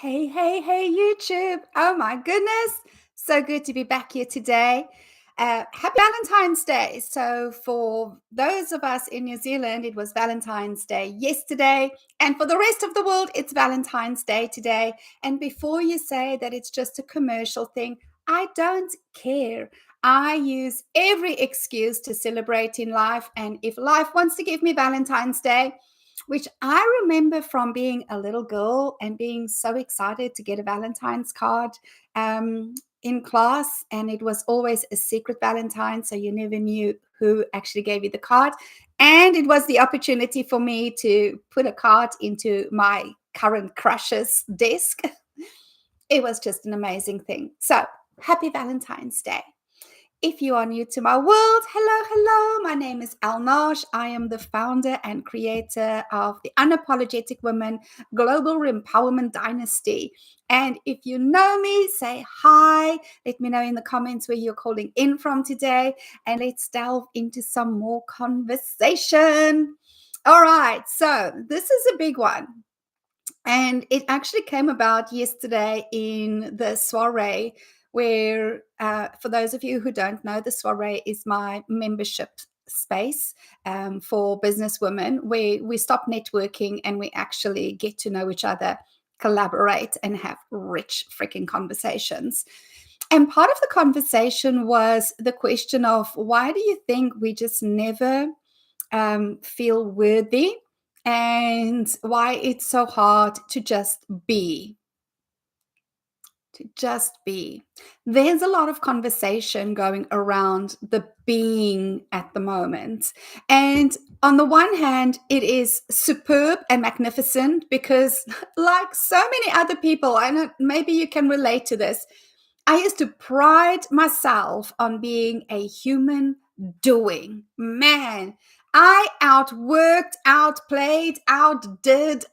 Hey, hey, hey, YouTube. Oh my goodness. So good to be back here today. Happy Valentine's Day. So, for those of us in New Zealand, it was Valentine's Day yesterday. And for the rest of the world, it's Valentine's Day today. And before you say that it's just a commercial thing, I don't care. I use every excuse to celebrate in life. And if life wants to give me Valentine's Day, which I remember from being a little girl and being so excited to get a Valentine's card in class. And it was always a secret Valentine, so you never knew who actually gave you the card. And it was the opportunity for me to put a card into my current crush's desk. It was just an amazing thing. So, happy Valentine's Day. If you are new to my world, hello, hello. My name is Alnaj. I am the founder and creator of the Unapologetic Women Global Rempowerment Dynasty. And if you know me, say hi. Let me know in the comments where you're calling in from today. And let's delve into some more conversation. All right. So this is a big one. And it actually came about yesterday in the soiree where, for those of you who don't know, the soiree is my membership space for business women where we stop networking and we actually get to know each other, collaborate, and have rich freaking conversations. And part of the conversation was the question of why do you think we just never feel worthy, and why it's so hard to just be. To just be. There's a lot of conversation going around the being at the moment. And on the one hand, it is superb and magnificent because, like so many other people, I know maybe you can relate to this. I used to pride myself on being a human doing. Man, I outworked, outplayed, outdid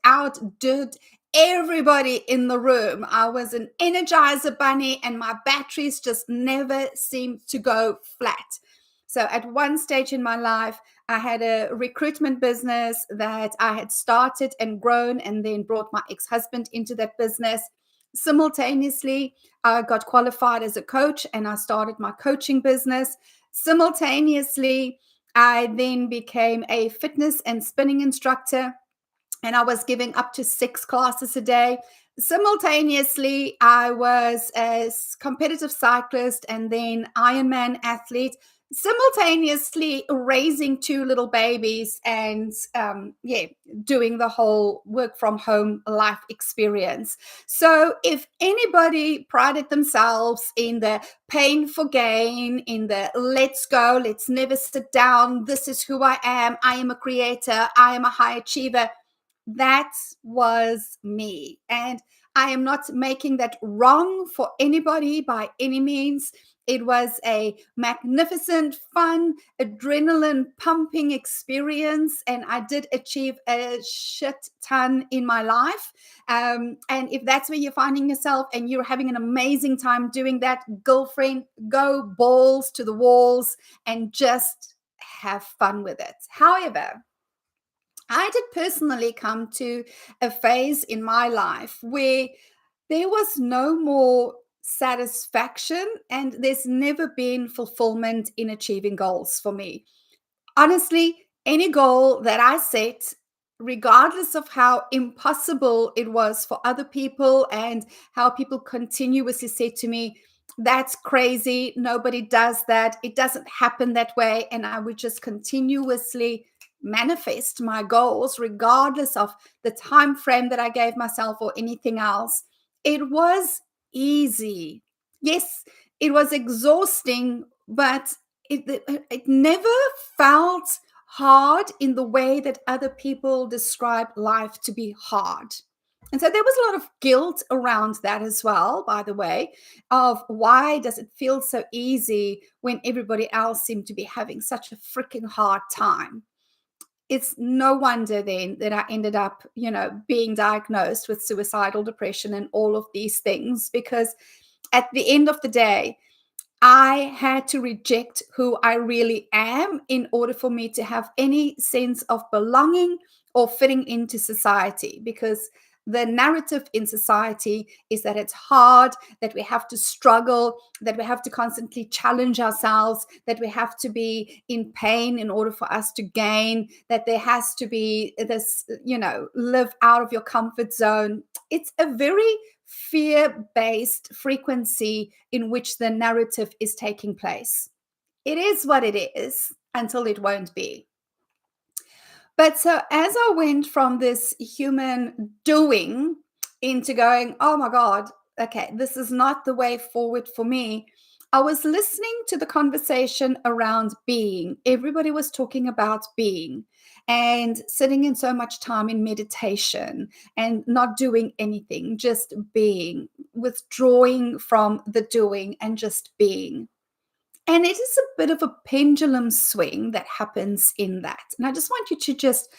everybody in the room. I was an energizer bunny and my batteries just never seemed to go flat. So at one stage in my life, I had a recruitment business that I had started and grown and then brought my ex-husband into that business. Simultaneously, I got qualified as a coach and I started my coaching business. Simultaneously, I then became a fitness and spinning instructor, and I was giving up to 6 classes a day. Simultaneously, I was a competitive cyclist and then Ironman athlete, simultaneously raising 2 little babies and doing the whole work from home life experience. So if anybody prided themselves in the pain for gain, in the let's go, let's never sit down, this is who I am a creator, I am a high achiever, that was me. And I am not making that wrong for anybody by any means. It was a magnificent, fun, adrenaline pumping experience. And I did achieve a shit ton in my life. And if that's where you're finding yourself and you're having an amazing time doing that, girlfriend, go balls to the walls and just have fun with it. However, I did personally come to a phase in my life where there was no more satisfaction and there's never been fulfillment in achieving goals for me. Honestly, any goal that I set, regardless of how impossible it was for other people and how people continuously said to me, that's crazy, nobody does that, it doesn't happen that way, and I would just continuously manifest my goals regardless of the time frame that I gave myself or anything else. It was easy. Yes, it was exhausting, but it never felt hard in the way that other people describe life to be hard. And so there was a lot of guilt around that as well, by the way, of why does it feel so easy when everybody else seemed to be having such a freaking hard time. It's no wonder then that I ended up, being diagnosed with suicidal depression and all of these things, because at the end of the day, I had to reject who I really am in order for me to have any sense of belonging or fitting into society, because The narrative in society is that it's hard, that we have to struggle, that we have to constantly challenge ourselves, that we have to be in pain in order for us to gain, that there has to be this, live out of your comfort zone. It's a very fear-based frequency in which the narrative is taking place. It is what it is until it won't be. But so as I went from this human doing into going, oh my God, okay, this is not the way forward for me. I was listening to the conversation around being. Everybody was talking about being and sitting in so much time in meditation and not doing anything, just being, withdrawing from the doing and just being. And it is a bit of a pendulum swing that happens in that. And I just want you to just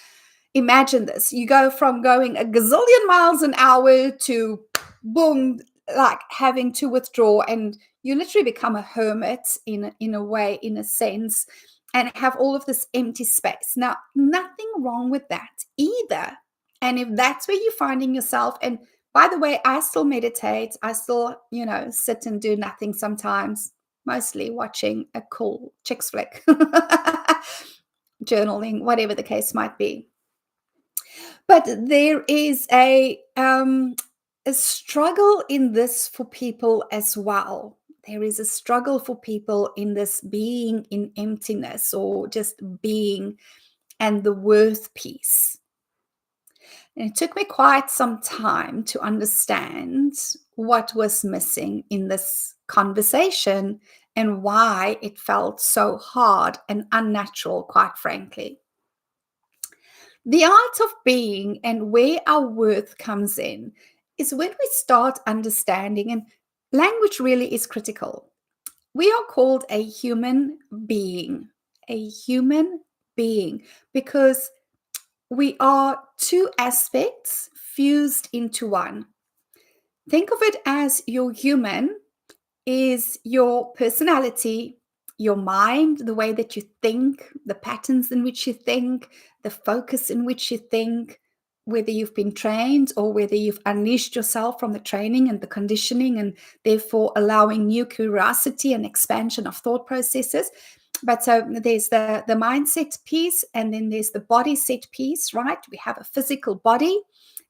imagine this. You go from going a gazillion miles an hour to boom, like having to withdraw, and you literally become a hermit in a way, in a sense, and have all of this empty space. Now, nothing wrong with that either. And if that's where you're finding yourself, and by the way, I still meditate, I still, sit and do nothing sometimes, mostly watching a cool chicks flick, journaling, whatever the case might be. But there is a struggle in this for people as well. There is a struggle for people in this being in emptiness, or just being, and the worth piece. And it took me quite some time to understand what was missing in this conversation and why it felt so hard and unnatural, quite frankly. The art of being and where our worth comes in is when we start understanding, and language really is critical. We are called a human being, because we are two aspects fused into one. Think of it as your human is your personality, your mind, the way that you think, the patterns in which you think, the focus in which you think, whether you've been trained or whether you've unleashed yourself from the training and the conditioning, and therefore allowing new curiosity and expansion of thought processes. But so there's the mindset piece, and then there's the body set piece, right? We have a physical body,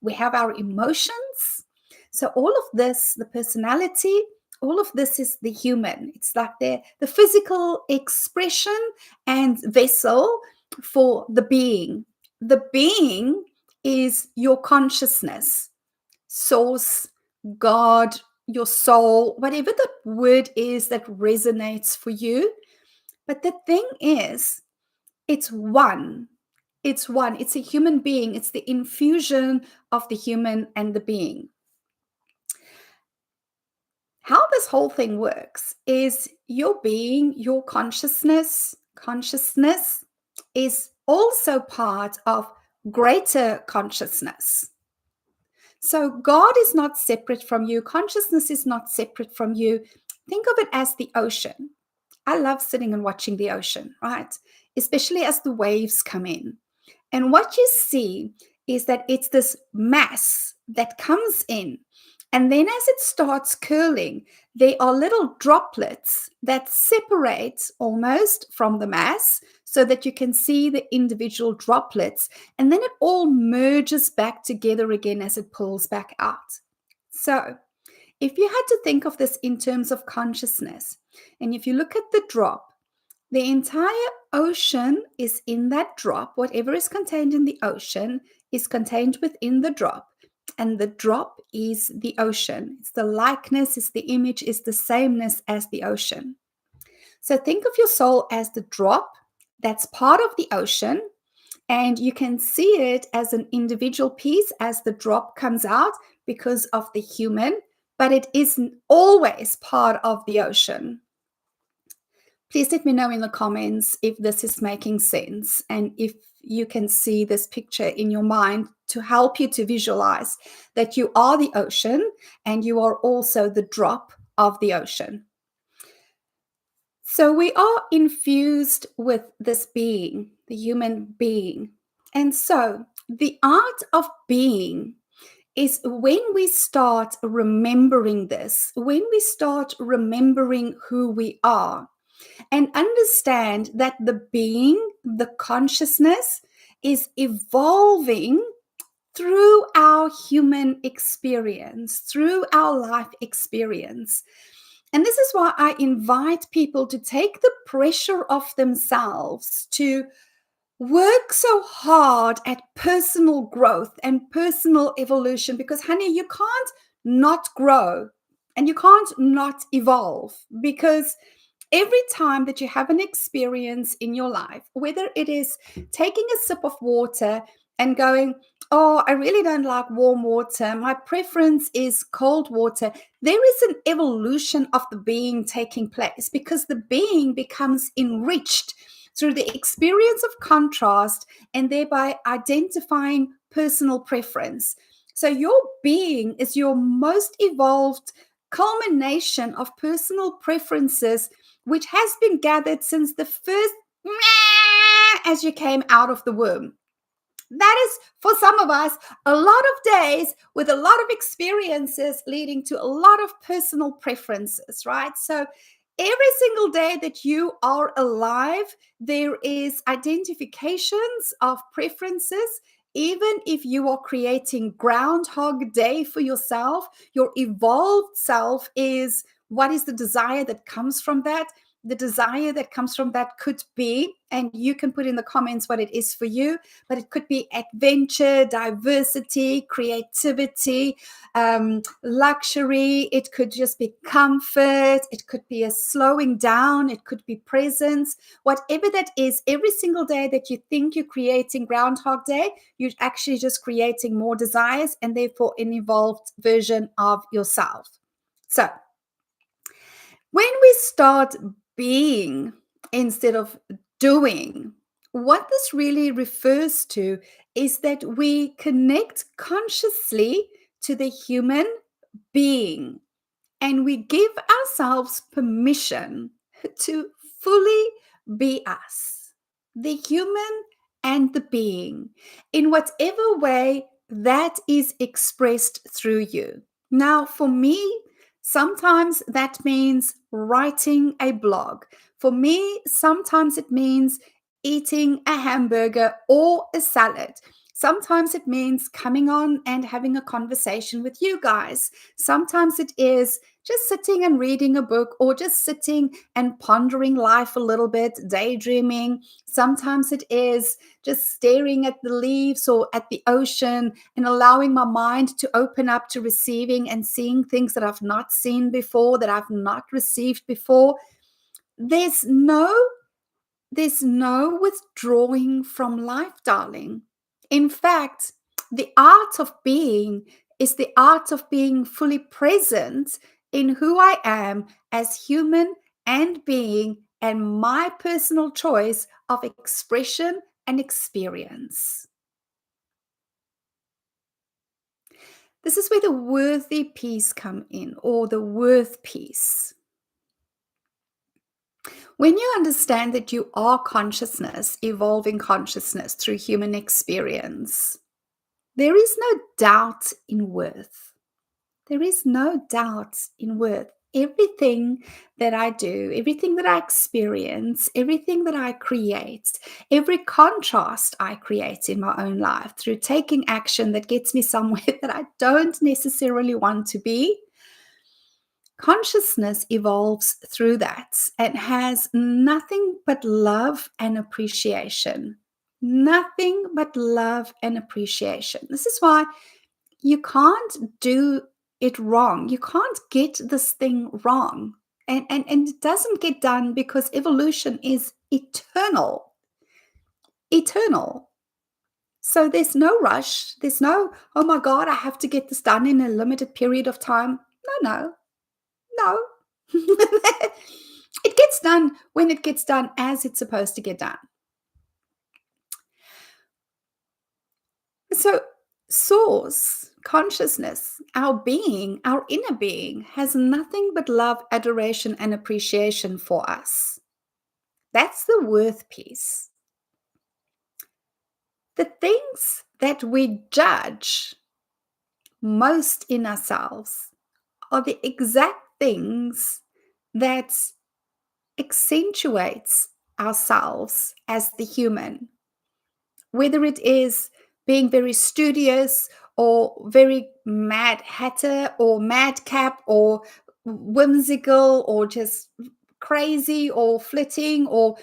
we have our emotions. So all of this, the personality, all of this is the human. It's like the physical expression and vessel for the being. The being is your consciousness, source, God, your soul, whatever the word is that resonates for you. But the thing is, it's one. It's one. It's a human being. It's the infusion of the human and the being. How this whole thing works is your being, your consciousness is also part of greater consciousness. So God is not separate from you. Consciousness is not separate from you. Think of it as the ocean. I love sitting and watching the ocean, right? Especially as the waves come in. And what you see is that it's this mass that comes in. And then as it starts curling, there are little droplets that separate almost from the mass so that you can see the individual droplets. And then it all merges back together again as it pulls back out. So if you had to think of this in terms of consciousness, and if you look at the drop, the entire ocean is in that drop. Whatever is contained in the ocean is contained within the drop. And the drop is the ocean. It's the likeness, it's the image, it's the sameness as the ocean. So think of your soul as the drop that's part of the ocean. And you can see it as an individual piece as the drop comes out because of the human, but it isn't always part of the ocean. Please let me know in the comments if this is making sense and if you can see this picture in your mind to help you to visualize that you are the ocean and you are also the drop of the ocean. So we are infused with this being, the human being. And so the art of being is when we start remembering this, when we start remembering who we are, and understand that the being, the consciousness, is evolving through our human experience, through our life experience. And this is why I invite people to take the pressure off themselves to work so hard at personal growth and personal evolution, because honey, you can't not grow and you can't not evolve, because every time that you have an experience in your life, whether it is taking a sip of water and going, oh, I really don't like warm water, my preference is cold water, there is an evolution of the being taking place, because the being becomes enriched through the experience of contrast and thereby identifying personal preference. So your being is your most evolved culmination of personal preferences, which has been gathered since the first as you came out of the womb. That is, for some of us, a lot of days with a lot of experiences leading to a lot of personal preferences, right? So every single day that you are alive, there is identifications of preferences. Even if you are creating Groundhog Day for yourself, your evolved self is what is the desire that comes from that. The desire that comes from that could be, and you can put in the comments what it is for you, but it could be adventure, diversity, creativity, luxury. It could just be comfort. It could be a slowing down. It could be presence. Whatever that is, every single day that you think you're creating Groundhog Day, you're actually just creating more desires and therefore an evolved version of yourself. So when we start being instead of doing, what this really refers to is that we connect consciously to the human being and we give ourselves permission to fully be us, the human and the being, in whatever way that is expressed through you. Now, for me, sometimes that means writing a blog. For me, sometimes it means eating a hamburger or a salad. Sometimes it means coming on and having a conversation with you guys. Sometimes it is just sitting and reading a book or just sitting and pondering life a little bit, daydreaming. Sometimes it is just staring at the leaves or at the ocean and allowing my mind to open up to receiving and seeing things that I've not seen before, that I've not received before. There's no withdrawing from life, darling. In fact, the art of being is the art of being fully present in who I am as human and being and my personal choice of expression and experience. This is where the worthy piece come in, or the worth piece. When you understand that you are consciousness, evolving consciousness through human experience, there is no doubt in worth. There is no doubt in worth. Everything that I do, everything that I experience, everything that I create, every contrast I create in my own life through taking action that gets me somewhere that I don't necessarily want to be, consciousness evolves through that and has nothing but love and appreciation. Nothing but love and appreciation. This is why you can't do it wrong. You can't get this thing wrong. And it doesn't get done because evolution is eternal. Eternal. So there's no rush. There's no, oh my God, I have to get this done in a limited period of time. No. It gets done when it gets done as it's supposed to get done. So, source, consciousness, our being, our inner being, has nothing but love, adoration, and appreciation for us. That's the worth piece. The things that we judge most in ourselves are the exact things that accentuates ourselves as the human, whether it is being very studious or very mad hatter or madcap or whimsical or just crazy or flitting or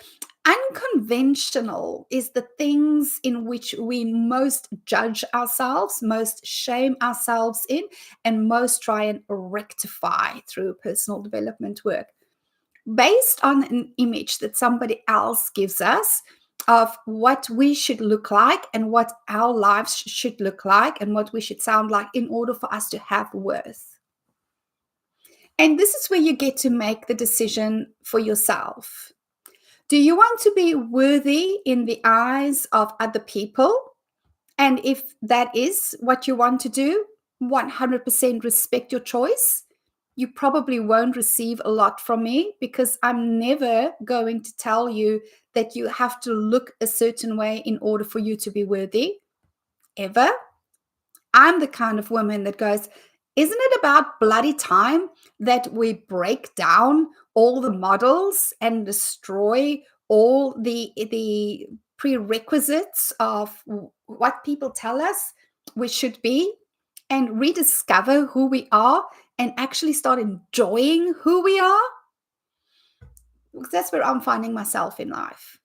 unconventional, is the things in which we most judge ourselves, most shame ourselves in, and most try and rectify through personal development work based on an image that somebody else gives us of what we should look like and what our lives should look like and what we should sound like in order for us to have worth. And this is where you get to make the decision for yourself. Do you want to be worthy in the eyes of other people? And if that is what you want to do, 100% respect your choice. You probably won't receive a lot from me because I'm never going to tell you that you have to look a certain way in order for you to be worthy, ever. I'm the kind of woman that goes, isn't it about bloody time that we break down all the models and destroy all the prerequisites of what people tell us we should be and rediscover who we are and actually start enjoying who we are? Because that's where I'm finding myself in life.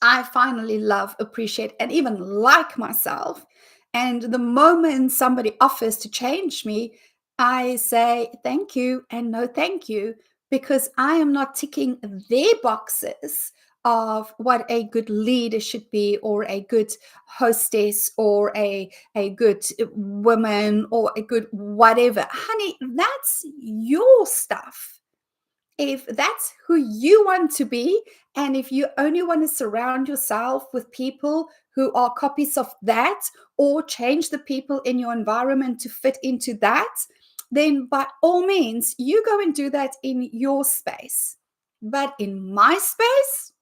I finally love, appreciate, and even like myself. And the moment somebody offers to change me, I say thank you and no thank you, because I am not ticking their boxes of what a good leader should be, or a good hostess, or a good woman, or a good whatever. Honey, that's your stuff. If that's who you want to be, and if you only want to surround yourself with people who are copies of that, or change the people in your environment to fit into that, then by all means, you go and do that in your space. But in my space,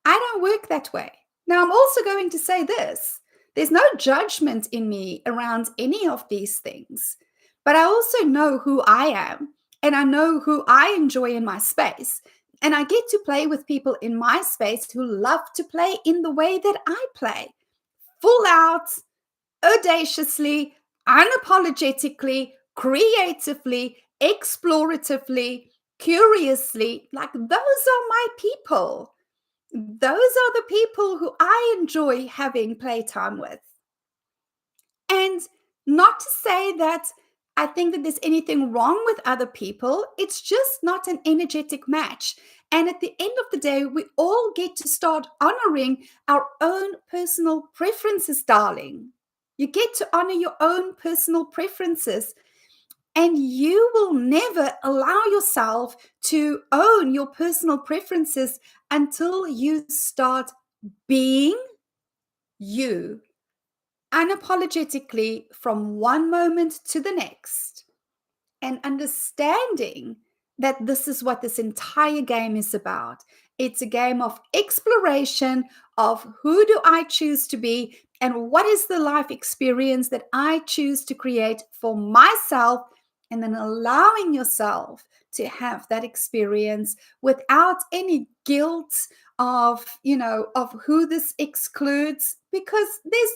I don't work that way. Now, I'm also going to say this: there's no judgment in me around any of these things, but I also know who I am, and I know who I enjoy in my space. And I get to play with people in my space who love to play in the way that I play, full out, audaciously, unapologetically, creatively, exploratively, curiously. Like, those are my people. Those are the people who I enjoy having playtime with. And not to say that I think that there's anything wrong with other people, it's just not an energetic match. And at the end of the day, we all get to start honoring our own personal preferences, darling. You get to honor your own personal preferences. And you will never allow yourself to own your personal preferences until you start being you unapologetically from one moment to the next, and understanding that this is what this entire game is about. It's a game of exploration of who do I choose to be and what is the life experience that I choose to create for myself, and then allowing yourself to have that experience without any guilt of, of who this excludes, because there's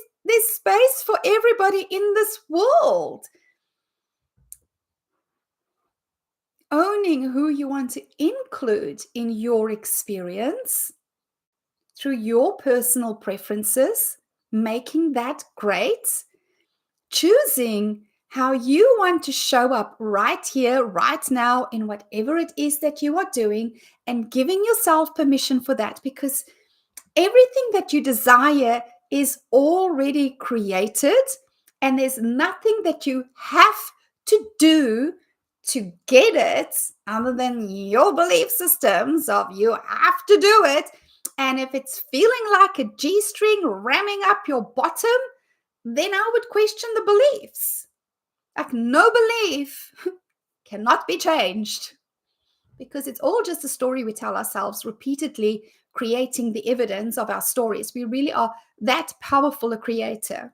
space for everybody in this world. Owning who you want to include in your experience through your personal preferences, making that great, choosing how you want to show up right here, right now, in whatever it is that you are doing, and giving yourself permission for that, because everything that you desire is already created, and there's nothing that you have to do to get it other than your belief systems of you have to do it. And if it's feeling like a G-string ramming up your bottom, then I would question the beliefs. Like, no belief cannot be changed, because it's all just a story we tell ourselves repeatedly, creating the evidence of our stories. We really are that powerful a creator.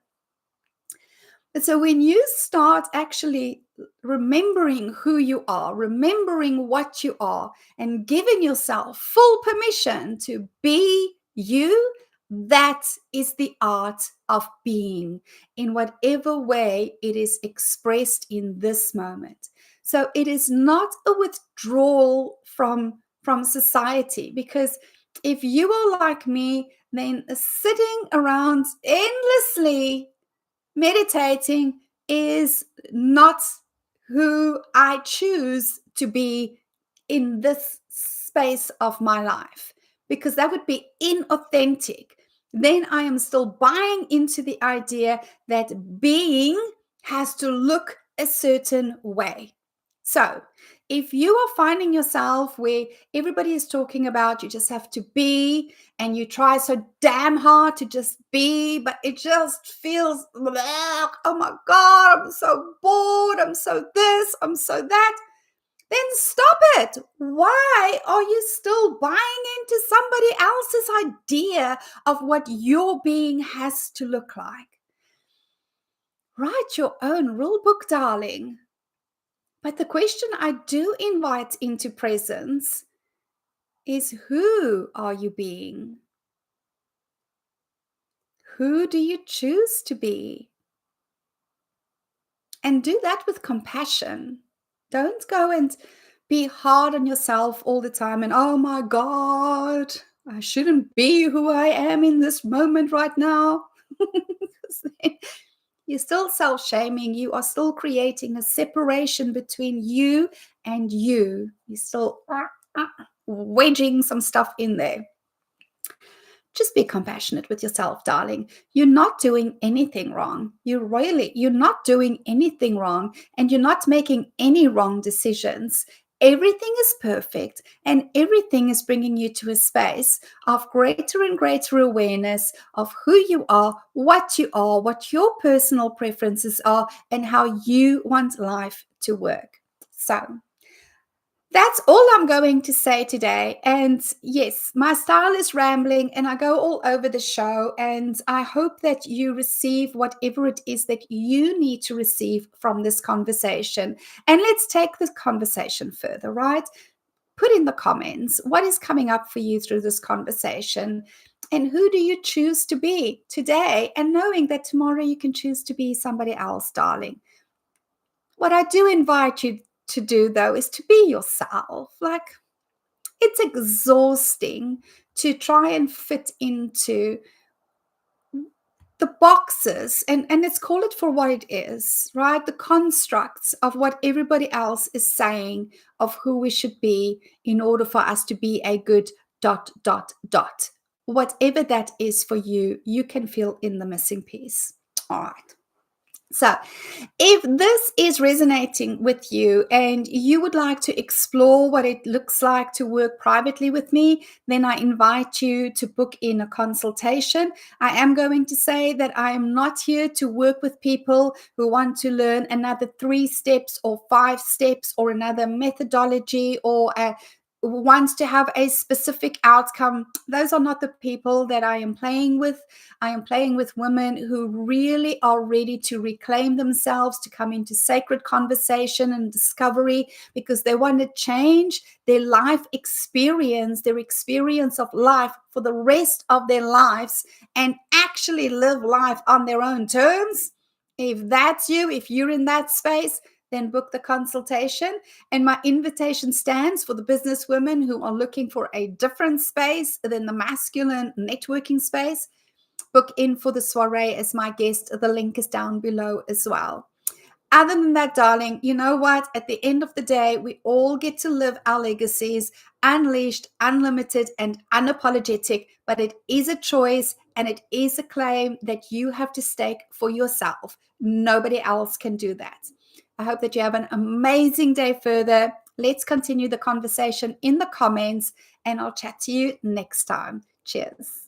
So when you start actually remembering who you are, remembering what you are, and giving yourself full permission to be you, that is the art of being in whatever way it is expressed in this moment. So it is not a withdrawal from society, because if you are like me, then sitting around endlessly meditating is not who I choose to be in this space of my life, because that would be inauthentic. Then I am still buying into the idea that being has to look a certain way. So, if you are finding yourself where everybody is talking about you just have to be, and you try so damn hard to just be, but it just feels, oh my God, I'm so bored, I'm so this, I'm so that, then stop it. Why are you still buying into somebody else's idea of what your being has to look like? Write your own rule book, darling. But the question I do invite into presence is, who are you being? Who do you choose to be? And do that with compassion. Don't go and be hard on yourself all the time and, oh my God, I shouldn't be who I am in this moment right now. You're still self-shaming. You are still creating a separation between you and you. You're still wedging some stuff in there. Just be compassionate with yourself, darling. You're not doing anything wrong. You're not doing anything wrong, and you're not making any wrong decisions. Everything is perfect, and everything is bringing you to a space of greater and greater awareness of who you are, what your personal preferences are, and how you want life to work. So, that's all I'm going to say today. And yes, my style is rambling and I go all over the show. And I hope that you receive whatever it is that you need to receive from this conversation. And let's take this conversation further, right? Put in the comments what is coming up for you through this conversation. And who do you choose to be today? And knowing that tomorrow you can choose to be somebody else, darling. What I do invite you to do, though, is to be yourself. Like, it's exhausting to try and fit into the boxes, and let's call it for what it is, right? The constructs of what everybody else is saying of who we should be in order for us to be a good ... Whatever that is for you, you can fill in the missing piece. All right. So, if this is resonating with you and you would like to explore what it looks like to work privately with me, then I invite you to book in a consultation. I am going to say that I am not here to work with people who want to learn another 3 steps or 5 steps or another methodology or wants to have a specific outcome. Those are not the people that I am playing with. I am playing with women who really are ready to reclaim themselves, to come into sacred conversation and discovery, because they want to change their life experience, their experience of life for the rest of their lives, and actually live life on their own terms. If that's you, if you're in that space, then book the consultation. And my invitation stands for the business women who are looking for a different space than the masculine networking space. Book in for the soiree as my guest. The link is down below as well. Other than that, darling, you know what? At the end of the day, we all get to live our legacies unleashed, unlimited, and unapologetic. But it is a choice and it is a claim that you have to stake for yourself. Nobody else can do that. I hope that you have an amazing day further. Let's continue the conversation in the comments, and I'll chat to you next time. Cheers.